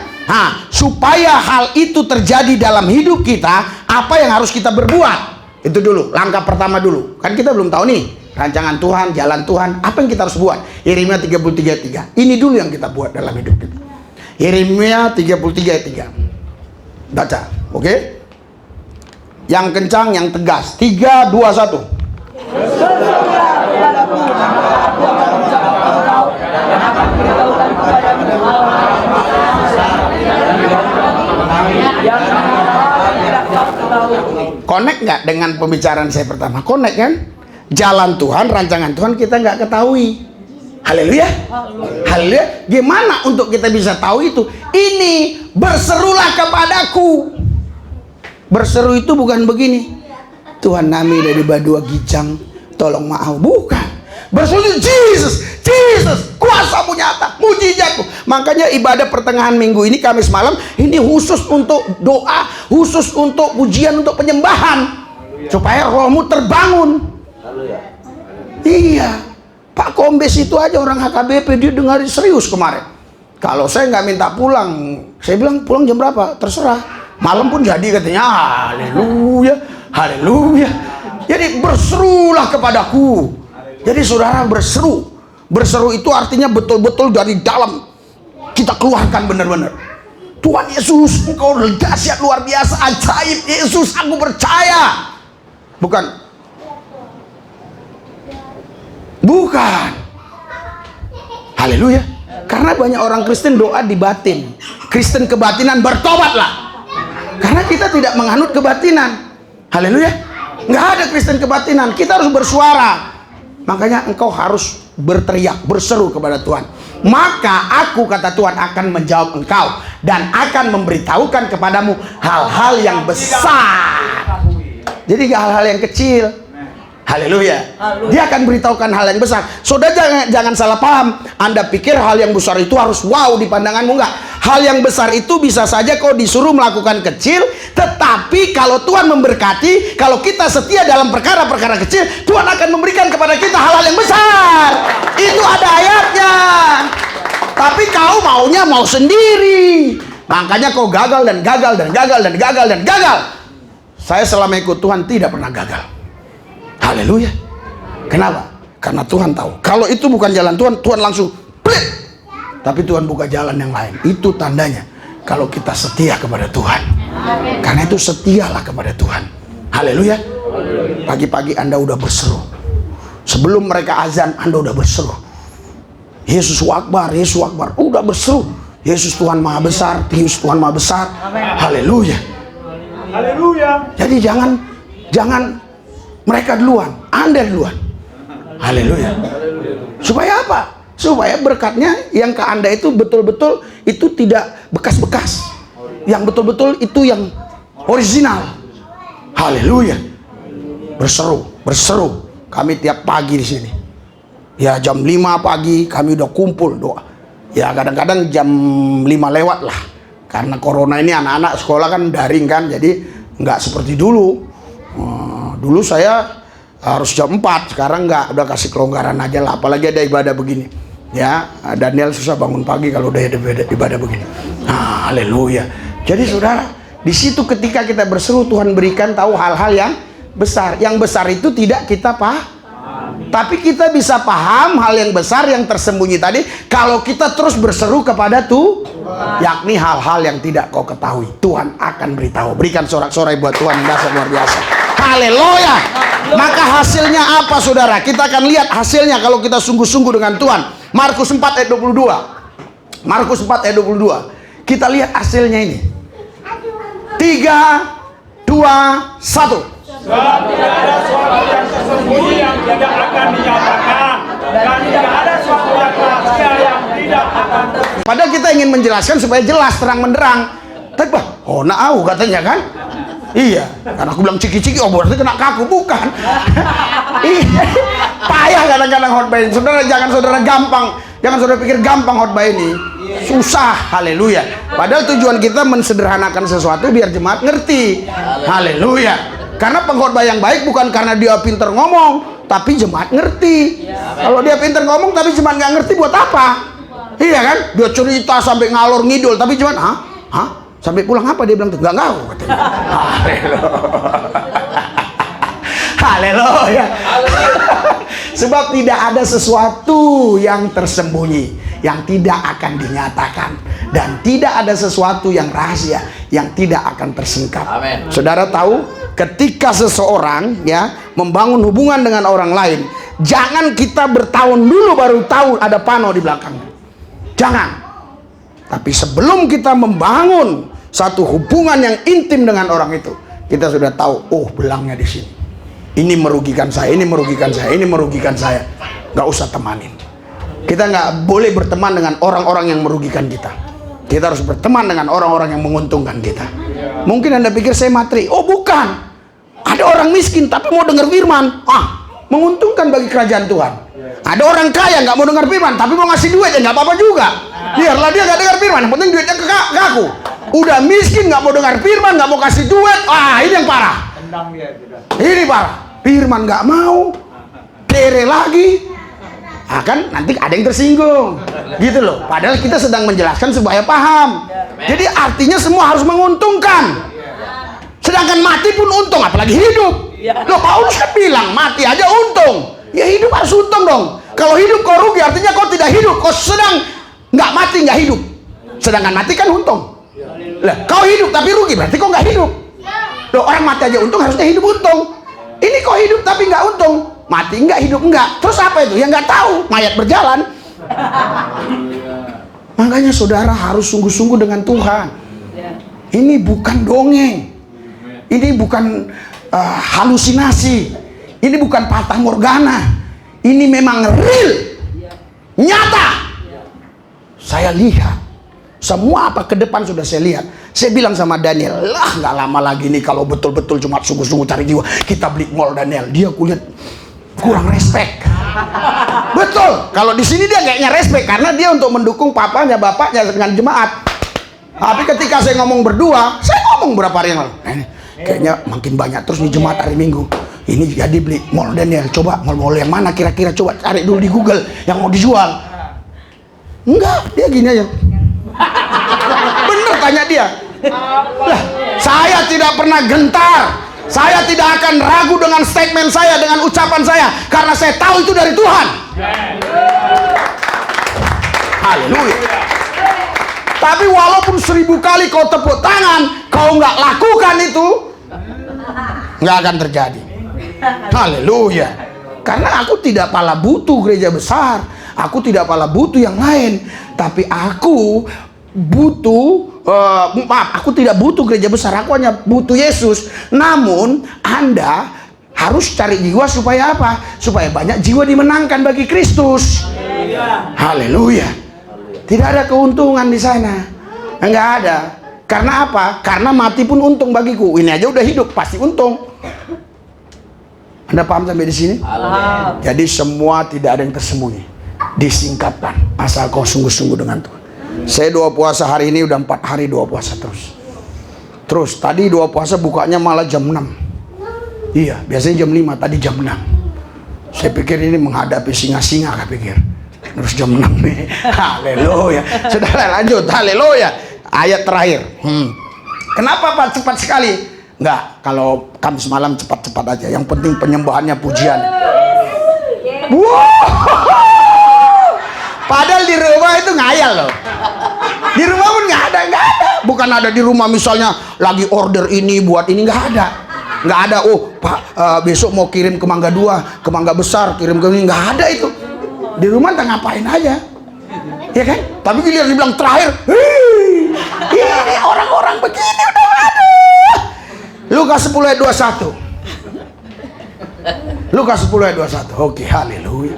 Speaker 1: Supaya hal itu terjadi dalam hidup kita, apa yang harus kita berbuat? Itu dulu, langkah pertama dulu. Kan kita belum tahu nih rancangan Tuhan, jalan Tuhan, apa yang kita harus buat? Yeremia 33:3. Ini dulu yang kita buat dalam hidup kita. Yeremia 33:3. Baca, oke? Yang kencang, yang tegas. 3, 2, 1. Connect nggak dengan pembicaraan saya pertama? Connect kan? Jalan Tuhan, rancangan Tuhan kita nggak ketahui. Haleluya. Haleluya. Gimana untuk kita bisa tahu itu? Ini berserulah kepadaku. Berseru itu bukan begini, Tuhan nami dari Badua Gijang, tolong maaf. Bukan. Berseru Jesus, Jesus, kuasamu nyata, mujizatmu. Makanya ibadah pertengahan minggu ini, Kamis malam, ini khusus untuk doa, khusus untuk pujian, untuk penyembahan, supaya rohmu terbangun. Iya, Pak Kombes itu aja orang HKBP, dia dengarin serius kemarin. Kalau saya nggak minta pulang, saya bilang pulang jam berapa? Terserah. Malam pun jadi katanya. Haleluya, haleluya. Jadi berserulah kepadaku. Jadi saudara berseru. Berseru itu artinya betul-betul dari dalam kita keluarkan benar-benar. Tuhan Yesus, Engkau dahsyat luar biasa, ajaib. Yesus, aku percaya. Bukan. Haleluya. Karena banyak orang Kristen doa di batin. Kristen kebatinan, bertobatlah. Karena kita tidak menganut kebatinan. Haleluya. Nggak ada Kristen kebatinan. Kita harus bersuara. Makanya engkau harus berteriak, berseru kepada Tuhan. Maka aku, kata Tuhan, akan menjawab engkau dan akan memberitahukan kepadamu hal-hal yang besar. Jadi gak hal-hal yang kecil. Haleluya. Dia akan beritahukan hal yang besar. Saudara jangan salah paham. Anda pikir hal yang besar itu harus wow di pandanganmu. Enggak. Hal yang besar itu bisa saja kau disuruh melakukan kecil. Tetapi kalau Tuhan memberkati, kalau kita setia dalam perkara-perkara kecil, Tuhan akan memberikan kepada kita hal-hal yang besar. Itu ada ayatnya. Tapi kau maunya mau sendiri. Makanya kau gagal dan gagal dan gagal dan gagal dan gagal. Saya selama ikut Tuhan tidak pernah gagal. Haleluya. Kenapa? Karena Tuhan tahu. Kalau itu bukan jalan Tuhan, Tuhan langsung plit. Tapi Tuhan buka jalan yang lain. Itu tandanya kalau kita setia kepada Tuhan. Karena itu setialah kepada Tuhan. Haleluya. Pagi-pagi Anda udah berseru. Sebelum mereka azan, Anda udah berseru. Yesus Akbar, Yesus Akbar. Udah berseru. Yesus Tuhan Maha Besar, Yesus Tuhan Maha Besar. Haleluya.
Speaker 4: Haleluya.
Speaker 1: Jadi jangan mereka duluan, Anda duluan. Haleluya. Supaya apa? Supaya berkatnya yang ke Anda itu betul-betul itu tidak bekas-bekas. Yang betul-betul itu yang original. Haleluya. Berseru, berseru. Kami tiap pagi di sini. Ya jam 5 pagi kami udah kumpul doa. Ya kadang-kadang jam 5 lewat lah. Karena corona ini anak-anak sekolah kan daring kan, jadi nggak seperti dulu. Dulu saya harus jam 4, sekarang nggak, udah kasih kelonggaran aja lah. Apalagi ada ibadah begini. Ya, Daniel susah bangun pagi kalau udah ada ibadah begini. Haleluya. Jadi saudara, di situ ketika kita berseru, Tuhan berikan tahu hal-hal yang besar. Yang besar itu tidak kita paham. Tapi kita bisa paham hal yang besar yang tersembunyi tadi kalau kita terus berseru kepada Tuhan. Yakni hal-hal yang tidak kau ketahui, Tuhan akan beritahu. Berikan sorak-sorai buat Tuhan yang dasar luar biasa. Haleluya. Maka hasilnya apa saudara? Kita akan lihat hasilnya kalau kita sungguh-sungguh dengan Tuhan. Markus 4 ayat 22. Markus 4 ayat 22. Kita lihat hasilnya ini. 3, 2, 1.
Speaker 4: Sebab tidak ada suatu yang tersembunyi yang tidak akan dinyatakan, dan tidak ada suatu yang rahasia yang tidak akan terbuka.
Speaker 1: Padahal kita ingin menjelaskan supaya jelas terang menderang. Tapi na'au katanya kan? Iya, karena aku bilang ciki-ciki, oh berarti kena kaku, bukan. Iya, payah kadang-kadang khotbah ini. Saudara, jangan saudara gampang, jangan saudara pikir gampang khotbah ini. Susah, haleluya. Padahal tujuan kita mensederhanakan sesuatu biar jemaat ngerti. Haleluya. Karena pengkhotbah yang baik bukan karena dia pinter ngomong, tapi jemaat ngerti. Kalau dia pinter ngomong tapi jemaat nggak ngerti, buat apa? Iya kan? Dia cerita sampai ngalor ngidul, tapi jemaat, hah? Sampai pulang apa dia bilang tuh? Nggak tahu katanya. Haleluya. Sebab tidak ada sesuatu yang tersembunyi yang tidak akan dinyatakan, dan tidak ada sesuatu yang rahasia yang tidak akan tersingkap.
Speaker 3: Amen.
Speaker 1: Saudara tahu, ketika seseorang ya membangun hubungan dengan orang lain, jangan kita bertahun dulu baru tahu ada pano di belakangnya. Jangan. Tapi sebelum kita membangun satu hubungan yang intim dengan orang itu, kita sudah tahu, oh belangnya di sini. Ini merugikan saya, ini merugikan saya, ini merugikan saya. Gak usah temanin. Kita nggak boleh berteman dengan orang-orang yang merugikan kita. Kita harus berteman dengan orang-orang yang menguntungkan kita. Mungkin Anda pikir saya materi. Oh bukan. Ada orang miskin tapi mau dengar firman. Menguntungkan bagi kerajaan Tuhan. Ada orang kaya nggak mau dengar firman tapi mau ngasih duit, ya nggak apa-apa juga. Biarlah dia nggak dengar firman, yang penting duitnya ke aku. Udah miskin nggak mau dengar firman, nggak mau kasih duit. Ini yang parah. Ini parah. Firman nggak mau, kere lagi. Kan nanti ada yang tersinggung gitu loh, padahal kita sedang menjelaskan supaya paham. Jadi artinya semua harus menguntungkan, sedangkan mati pun untung, apalagi hidup. Loh, Paulus kan bilang mati aja untung, ya hidup harus untung dong. Kalau hidup kau rugi artinya kau tidak hidup. Kau sedang nggak mati nggak hidup, sedangkan mati kan untung. Lah kau hidup tapi rugi berarti kau nggak hidup. Loh, orang mati aja untung, harusnya hidup untung. Ini kau hidup tapi nggak untung, mati enggak, hidup enggak. Terus apa itu? Ya nggak tahu, mayat berjalan. Makanya saudara harus sungguh-sungguh dengan Tuhan. Ini bukan dongeng. Ini bukan halusinasi. Ini bukan patah morgana. Ini memang real. Nyata. Saya lihat. Semua apa ke depan sudah saya lihat. Saya bilang sama Daniel, lah nggak lama lagi nih kalau betul-betul cuma sungguh-sungguh cari jiwa, kita beli mall Daniel. Dia kulihat kurang respect. Betul. Kalau di sini dia kayaknya respect karena dia untuk mendukung papanya, bapaknya dengan jemaat. Tapi ketika saya ngomong berdua, saya ngomong berapa hari yang lalu, kayaknya makin banyak terus nih jemaat hari Minggu. Ini jadi beli mall Daniel. Coba mall-mall yang mana kira-kira, coba cari dulu di Google yang mau dijual. Enggak, dia gini aja. Bener tanya dia. Lah, saya tidak pernah gentar. Saya tidak akan ragu dengan statement saya, dengan ucapan saya, karena saya tahu itu dari Tuhan. Haleluya. Tapi walaupun 1000 kali kau tepuk tangan, kau nggak lakukan itu, nggak akan terjadi. Haleluya. Karena aku tidak pala butuh gereja besar, aku tidak pala butuh yang lain, tapi aku butuh, aku tidak butuh gereja besar, aku hanya butuh Yesus. Namun Anda harus cari jiwa supaya apa? Supaya banyak jiwa dimenangkan bagi Kristus. Haleluya. Tidak ada keuntungan di sana, enggak ada. Karena apa? Karena mati pun untung bagiku. Ini aja udah hidup pasti untung. Anda paham sampai di sini? Jadi semua tidak ada yang tersembunyi, disingkapkan asal kau sungguh-sungguh dengan Tuhan. Saya 2 puasa hari ini udah 4 hari 2 puasa terus tadi 2 puasa bukanya malah jam 6. Iya, biasanya jam 5, tadi jam 6. Saya pikir ini menghadapi singa-singa, saya pikir. Terus jam 6 nih. Haleluya. Saudara lanjut, haleluya. Ayat terakhir. Kenapa Pak cepat sekali? Enggak, kalau Kamis malam cepat-cepat aja. Yang penting penyembahannya pujian. Wow. Padahal di rumah itu ngayal loh. Di rumah pun nggak ada. Bukan ada di rumah misalnya lagi order ini buat ini, nggak ada. Oh Pak, besok mau kirim ke Mangga 2, ke Mangga Besar, kirim ke ini, nggak ada itu. Di rumah entah ngapain aja, ya kan? Tapi dia bilang terakhir, ini orang-orang begini udah ada. Lukas 10 ayat 21. Lukas 10 ayat 21. Oke, haleluya.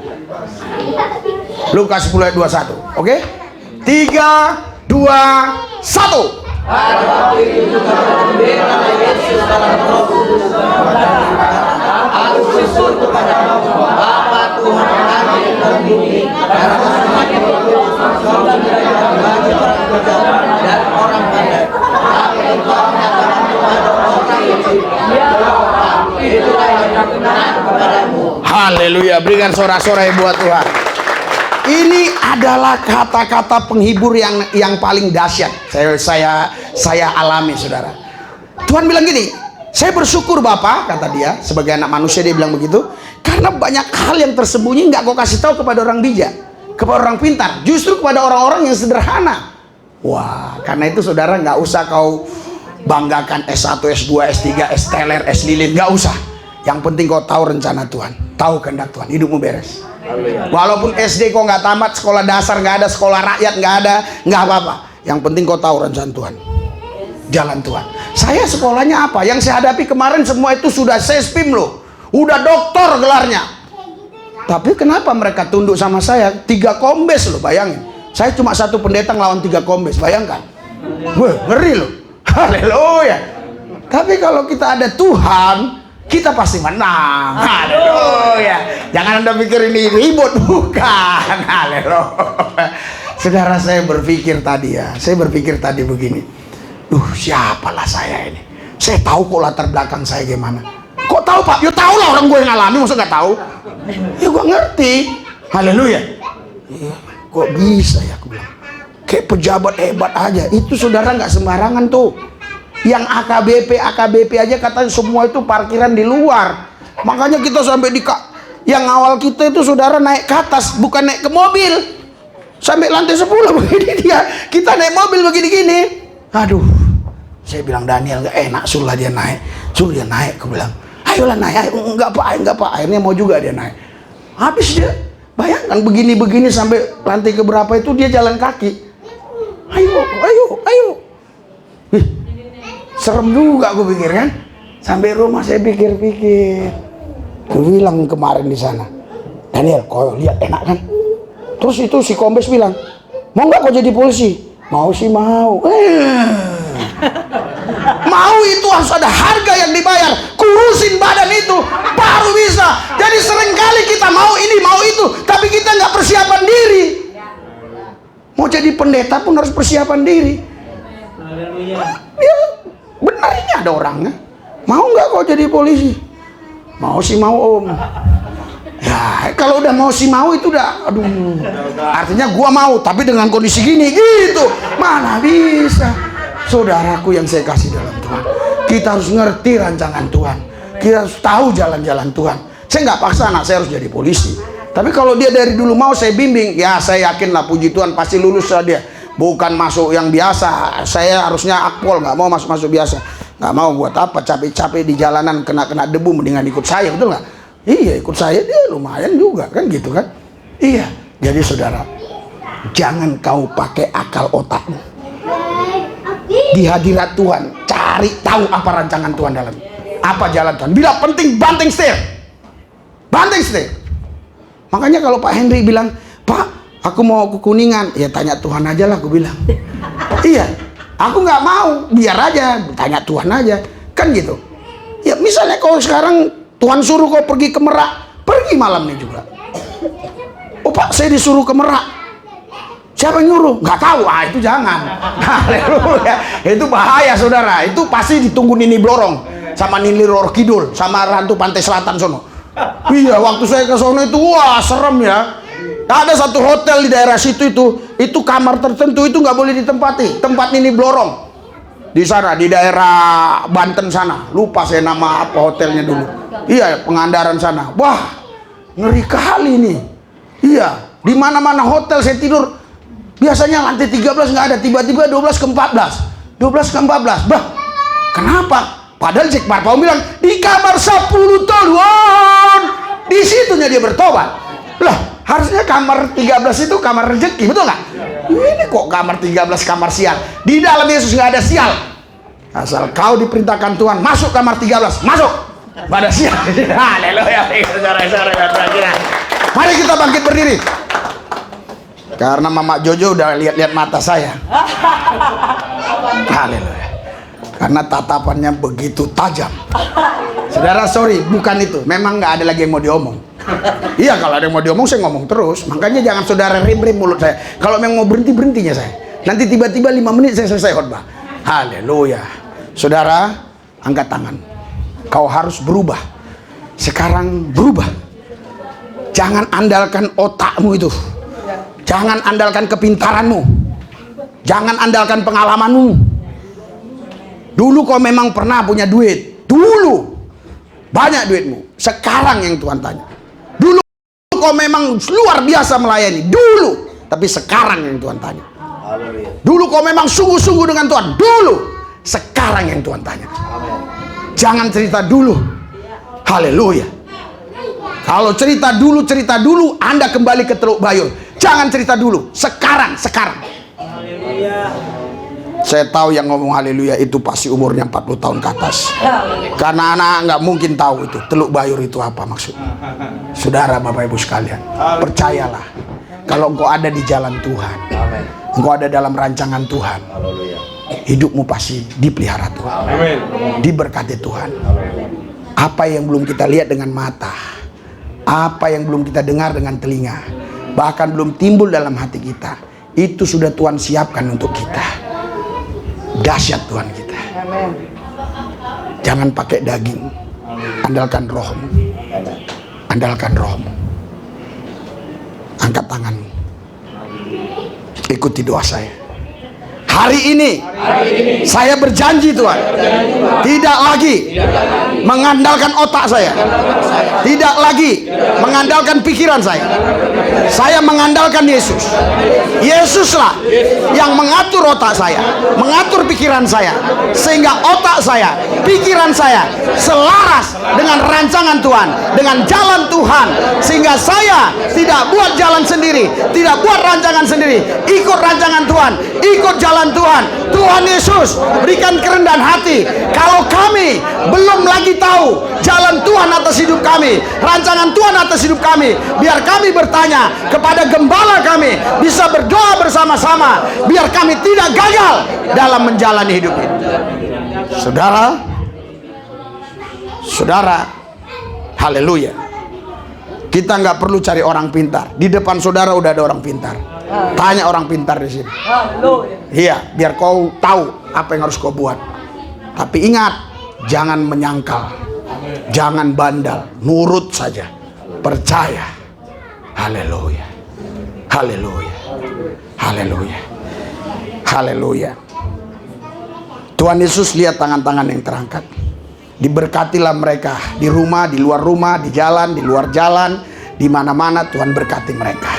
Speaker 1: Lukas 10 ayat 21. Oke? 3, 2, 1.
Speaker 3: Pada waktu itu juga bergembira Yesus dalam Roh Kudus aku bersusun kepadamu Bapa Tuhan kami dan bumi karena semakin Roh Kudus dan orang pandai. Tapi engkau menyatakan kepada orang itu itulah yang berkenan kepadamu.
Speaker 1: Haleluya, berikan sorak-sorai buat Tuhan. Ini adalah kata-kata penghibur yang paling dahsyat saya alami, saudara. Tuhan bilang gini, saya bersyukur Bapa, kata dia, sebagai anak manusia dia bilang begitu, karena banyak hal yang tersembunyi nggak kau kasih tahu kepada orang bijak, kepada orang pintar, justru kepada orang-orang yang sederhana. Wah, karena itu saudara nggak usah kau banggakan S1, S2, S3, S teler, S lilin, nggak usah. Yang penting kau tahu rencana Tuhan, tahu kehendak Tuhan, hidupmu beres. Walaupun SD kau nggak tamat, sekolah dasar nggak ada, sekolah rakyat nggak ada, nggak apa-apa. Yang penting kau tahu rencana Tuhan, jalan Tuhan. Saya sekolahnya apa? Yang saya hadapi kemarin semua itu sudah sespim loh, udah doktor gelarnya. Tapi kenapa mereka tunduk sama saya? 3 kombes loh, bayangin. Saya cuma 1 pendeta ngelawan 3 kombes, bayangkan. Wah, ngeri loh. Haleluya. Tapi kalau kita ada Tuhan, kita pasti menang. Haleluya. Jangan Anda pikir ini ribut, bukan. Haleluya. Saudara, saya berpikir tadi begini. Siapalah saya ini? Saya tahu kok latar belakang saya gimana. Kok tahu, Pak? Ya tahu lah, orang gue yang ngalami, masa nggak tahu? Ya gue ngerti. Haleluya. Ya, kok bisa ya, aku bilang. Kayak pejabat hebat aja. Itu saudara nggak sembarangan tuh. Yang AKBP aja katanya semua itu parkiran di luar. Makanya kita sampai yang awal kita itu saudara naik ke atas, bukan naik ke mobil. Sampai lantai 10 begini dia. Kita naik mobil begini-gini. Aduh. Saya bilang, Daniel, nggak enak, suruh dia naik. Suruh dia naik, aku bilang. Ayolah naik. Enggak Pak. Akhirnya mau juga dia naik. Habis dia, bayangkan begini-begini sampai lantai keberapa itu dia jalan kaki. Ayo. Serem juga aku pikir kan. Sampai rumah saya pikir-pikir. Aku bilang kemarin di sana, Daniel, kau lihat enak kan? Terus itu si kombes bilang, mau nggak kau jadi polisi? Mau sih mau. Mau itu harus ada harga yang dibayar. Kurusin badan itu baru bisa. Jadi seringkali kita mau ini mau itu, tapi kita nggak persiapan diri. Mau jadi pendeta pun harus persiapan diri. Ya, benar ini ada orangnya. Mau nggak kau jadi polisi? Mau sih mau, Om. Ya, kalau udah mau sih mau itu udah, aduh. Artinya gua mau, tapi dengan kondisi gini gitu. Mana bisa. Saudaraku yang saya kasih dalam Tuhan, kita harus ngerti rancangan Tuhan. Kita harus tahu jalan-jalan Tuhan. Saya nggak paksa anak saya harus jadi polisi. Tapi kalau dia dari dulu mau saya bimbing, ya saya yakin lah, puji Tuhan pasti lulus lah dia. Bukan masuk yang biasa. Saya harusnya akpol, nggak mau masuk biasa. Nggak mau, buat apa capek-capek di jalanan kena debu, mendingan ikut saya, betul nggak? Iya, ikut saya dia lumayan juga kan gitu kan. Iya, jadi saudara, jangan kau pakai akal otakmu. Di hadirat Tuhan, cari tahu apa rancangan Tuhan dalam, apa jalan Tuhan. Bila penting, banting setir. Makanya kalau Pak Henry bilang, Pak, aku mau ke Kuningan, ya tanya Tuhan aja lah, aku bilang. Iya, aku nggak mau, biar aja, tanya Tuhan aja, kan gitu. Ya misalnya kalau sekarang Tuhan suruh kau pergi ke Merak, pergi malam ini juga. Oh Pak, saya disuruh ke Merak. Siapa yang nyuruh? Nggak tahu. Itu jangan. Haleluya. Itu bahaya saudara. Itu pasti ditunggu Nini Blorong sama Nini Roro Kidul sama Rantu Pantai Selatan sono. Iya, waktu saya ke sono itu wah serem ya. Ada satu hotel di daerah situ itu kamar tertentu itu nggak boleh ditempati. Tempat Nini Blorong di sana di daerah Banten sana. Lupa saya nama apa hotelnya dulu. Iya, Pengandaran sana. Wah, ngeri kali ini. Iya, di mana-mana hotel saya tidur. Biasanya lantai 13 nggak ada, tiba-tiba 12 ke 14. Bah, kenapa? Padahal Jack Parpao bilang di kamar 10 tahun. Di situnya dia bertobat. Lah, harusnya kamar 13 itu kamar rezeki, betul nggak? Ini kok kamar 13 kamar sial. Di dalam Yesus nggak ada sial. Asal kau diperintahkan Tuhan masuk kamar 13, masuk. Pada sial. Haleluya. Mari kita bangkit berdiri. Karena Mama Jojo udah lihat-lihat mata saya. Haleluya. Karena tatapannya begitu tajam. Saudara, sorry, bukan itu. Memang nggak ada lagi yang mau diomong. Iya, kalau ada yang mau diomong saya ngomong terus. Makanya jangan saudara rem-rem mulut saya. Kalau memang mau berhentinya saya. Nanti tiba-tiba 5 menit saya selesai khotbah. Haleluya. Saudara, angkat tangan. Kau harus berubah. Sekarang berubah. Jangan andalkan otakmu itu. Jangan andalkan kepintaranmu. Jangan andalkan pengalamanmu. Dulu kau memang pernah punya duit. Dulu banyak duitmu. Sekarang yang Tuhan tanya. Dulu kau memang luar biasa melayani. Dulu. Tapi sekarang yang Tuhan tanya. Dulu kau memang sungguh-sungguh dengan Tuhan. Dulu. Sekarang yang Tuhan tanya. Jangan cerita dulu. Haleluya. Kalau cerita dulu, Anda kembali ke Teluk Bayur. Jangan cerita dulu. Sekarang. Saya tahu yang ngomong haleluya itu pasti umurnya 40 tahun ke atas. Karena anak nggak mungkin tahu itu Teluk Bayur itu apa maksudnya. Saudara, Bapak Ibu sekalian, percayalah, kalau engkau ada di jalan Tuhan, engkau ada dalam rancangan Tuhan, hidupmu pasti dipelihara Tuhan, diberkati Tuhan. Apa yang belum kita lihat dengan mata, apa yang belum kita dengar dengan telinga, bahkan belum timbul dalam hati kita, itu sudah Tuhan siapkan untuk kita. Dahsyat Tuhan kita. Jangan pakai daging, andalkan rohmu. Andalkan rohmu. Angkat tanganmu, ikuti doa saya. Hari ini saya berjanji Tuhan, tidak lagi mengandalkan otak saya, tidak lagi mengandalkan pikiran saya. Saya mengandalkan Yesus. Yesuslah yang mengatur otak saya, mengatur pikiran saya, sehingga otak saya, pikiran saya selaras dengan rancangan Tuhan, dengan jalan Tuhan, sehingga saya tidak buat jalan sendiri, tidak buat rancangan sendiri, ikut rancangan Tuhan, ikut jalan Tuhan. Tuhan Yesus berikan kerendahan hati. Kalau kami belum lagi tahu jalan Tuhan atas hidup kami, rancangan Tuhan atas hidup kami, biar kami bertanya kepada gembala kami, bisa berdoa bersama-sama, biar kami tidak gagal dalam menjalani hidup ini. Saudara, haleluya. Kita nggak perlu cari orang pintar. Di depan saudara udah ada orang pintar. Tanya orang pintar di sini. Iya, biar kau tahu apa yang harus kau buat. Tapi ingat, jangan menyangkal, jangan bandal, nurut saja, percaya. Haleluya, haleluya, haleluya, haleluya. Tuhan Yesus lihat tangan-tangan yang terangkat. Diberkatilah mereka di rumah, di luar rumah, di jalan, di luar jalan, di mana-mana. Tuhan berkati mereka,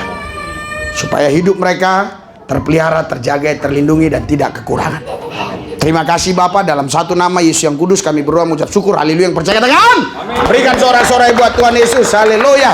Speaker 1: supaya hidup mereka terpelihara, terjaga, terlindungi, dan tidak kekurangan. Terima kasih Bapa, dalam satu nama Yesus yang kudus kami berdoa mengucap syukur. Haleluya. Yang percaya katakan, berikan sorak-sorai buat Tuhan Yesus. Haleluya.